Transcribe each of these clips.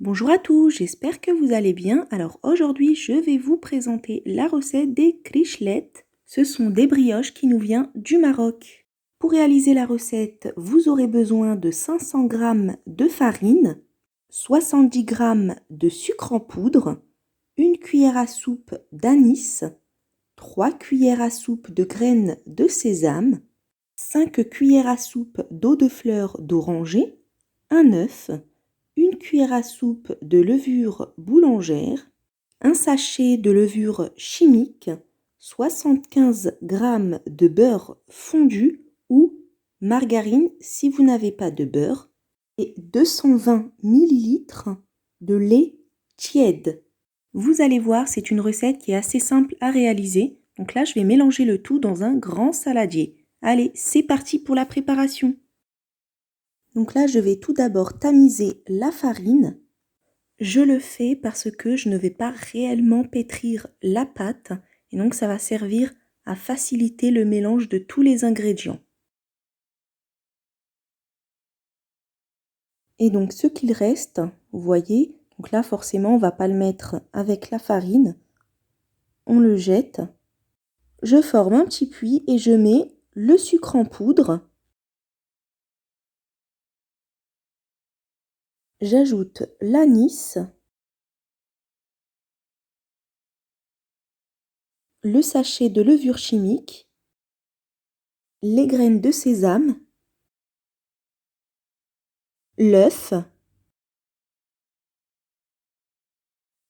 Bonjour à tous, j'espère que vous allez bien. Alors aujourd'hui, je vais vous présenter la recette des krishlettes. Ce sont des brioches qui nous viennent du Maroc. Pour réaliser la recette, vous aurez besoin de 500 g de farine, 70 g de sucre en poudre, une cuillère à soupe d'anis, 3 cuillères à soupe de graines de sésame, 5 cuillères à soupe d'eau de fleur d'oranger, un œuf, une cuillère à soupe de levure boulangère, un sachet de levure chimique, 75 g de beurre fondu ou margarine si vous n'avez pas de beurre et 220 ml de lait tiède. Vous allez voir, c'est une recette qui est assez simple à réaliser. Donc là, je vais mélanger le tout dans un grand saladier. Allez, c'est parti pour la préparation. Donc là, je vais tout d'abord tamiser la farine. Je le fais parce que je ne vais pas réellement pétrir la pâte et donc ça va servir à faciliter le mélange de tous les ingrédients. Et donc ce qu'il reste, vous voyez, donc là forcément on ne va pas le mettre avec la farine, on le jette. Je forme un petit puits et je mets le sucre en poudre. J'ajoute l'anis, le sachet de levure chimique, les graines de sésame, l'œuf,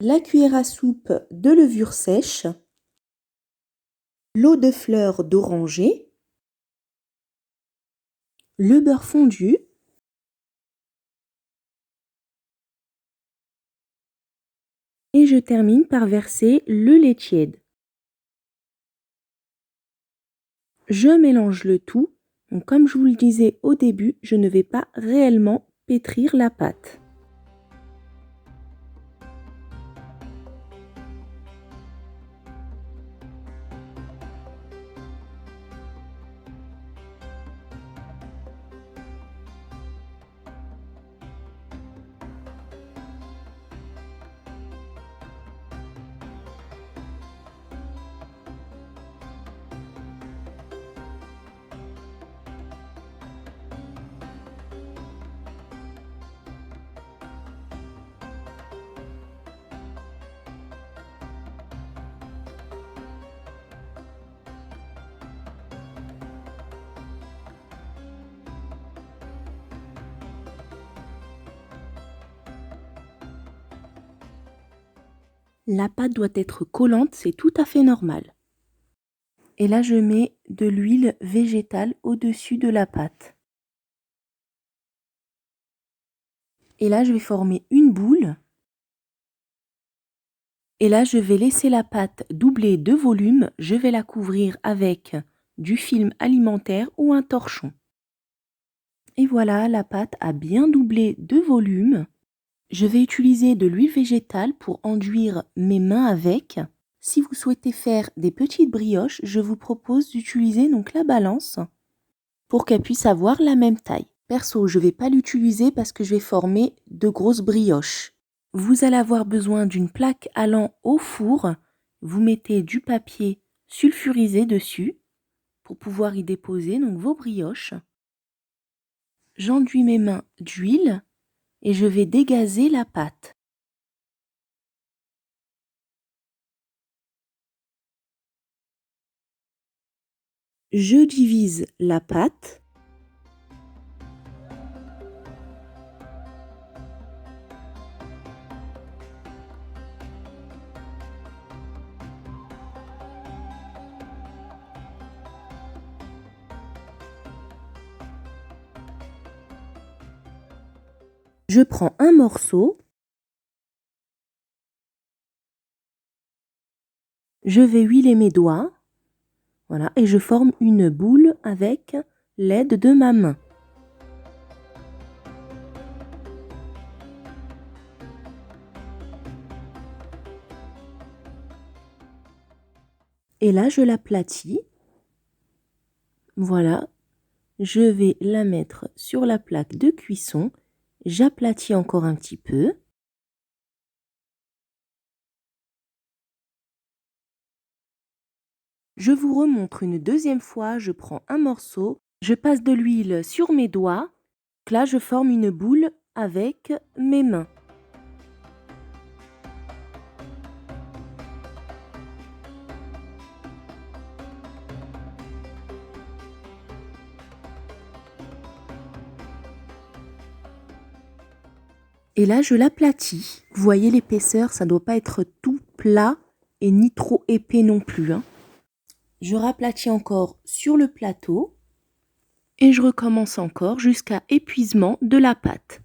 la cuillère à soupe de levure sèche, l'eau de fleur d'oranger, le beurre fondu, et je termine par verser le lait tiède. Je mélange le tout. Donc, comme je vous le disais au début, je ne vais pas réellement pétrir la pâte. La pâte doit être collante, c'est tout à fait normal. Et là, je mets de l'huile végétale au-dessus de la pâte. Et là, je vais former une boule. Et là, je vais laisser la pâte doubler de volume. Je vais la couvrir avec du film alimentaire ou un torchon. Et voilà, la pâte a bien doublé de volume. Je vais utiliser de l'huile végétale pour enduire mes mains avec. Si vous souhaitez faire des petites brioches, je vous propose d'utiliser donc la balance pour qu'elle puisse avoir la même taille. Perso, je ne vais pas l'utiliser parce que je vais former de grosses brioches. Vous allez avoir besoin d'une plaque allant au four. Vous mettez du papier sulfurisé dessus pour pouvoir y déposer donc vos brioches. J'enduis mes mains d'huile et je vais dégazer la pâte. Je divise la pâte. Je prends un morceau. Je vais huiler mes doigts. Voilà, et je forme une boule avec l'aide de ma main. Et là, je l'aplatis. Voilà, je vais la mettre sur la plaque de cuisson. J'aplatis encore un petit peu. Je vous remontre une deuxième fois, je prends un morceau, je passe de l'huile sur mes doigts. Là, je forme une boule avec mes mains. Et là, je l'aplatis. Vous voyez l'épaisseur, ça ne doit pas être tout plat et ni trop épais non plus, hein. Je raplatis encore sur le plateau et je recommence encore jusqu'à épuisement de la pâte.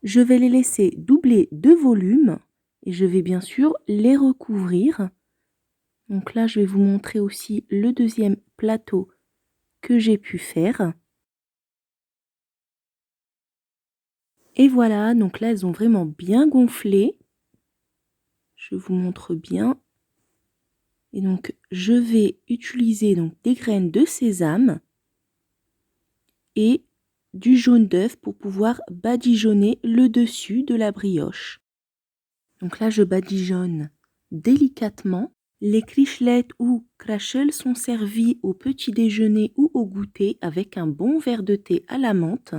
Je vais les laisser doubler de volume et je vais bien sûr les recouvrir. Donc là, je vais vous montrer aussi le deuxième plateau que j'ai pu faire. Et voilà, donc là, elles ont vraiment bien gonflé. Je vous montre bien. Et donc, je vais utiliser donc des graines de sésame et du jaune d'œuf pour pouvoir badigeonner le dessus de la brioche. Donc là, je badigeonne délicatement. Les crichelettes ou krachel sont servis au petit déjeuner ou au goûter avec un bon verre de thé à la menthe.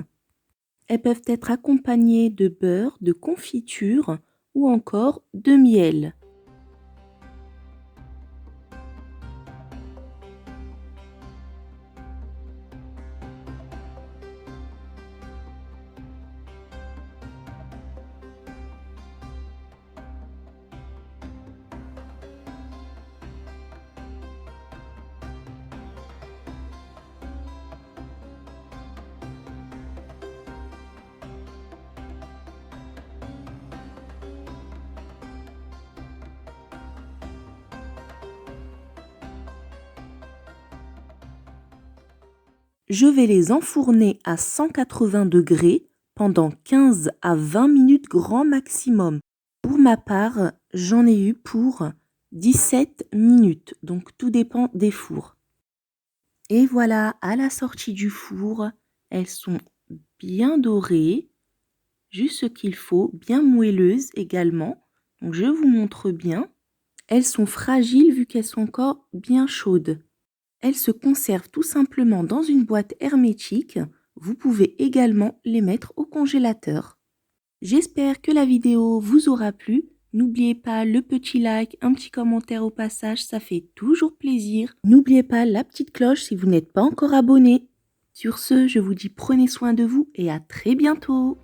Elles peuvent être accompagnées de beurre, de confiture ou encore de miel. Je vais les enfourner à 180 degrés pendant 15 à 20 minutes grand maximum. Pour ma part, j'en ai eu pour 17 minutes, donc tout dépend des fours. Et voilà, à la sortie du four, elles sont bien dorées, juste ce qu'il faut, bien moelleuses également. Donc je vous montre bien. Elles sont fragiles vu qu'elles sont encore bien chaudes. Elles se conservent tout simplement dans une boîte hermétique. Vous pouvez également les mettre au congélateur. J'espère que la vidéo vous aura plu. N'oubliez pas le petit like, un petit commentaire au passage, ça fait toujours plaisir. N'oubliez pas la petite cloche si vous n'êtes pas encore abonné. Sur ce, je vous dis prenez soin de vous et à très bientôt.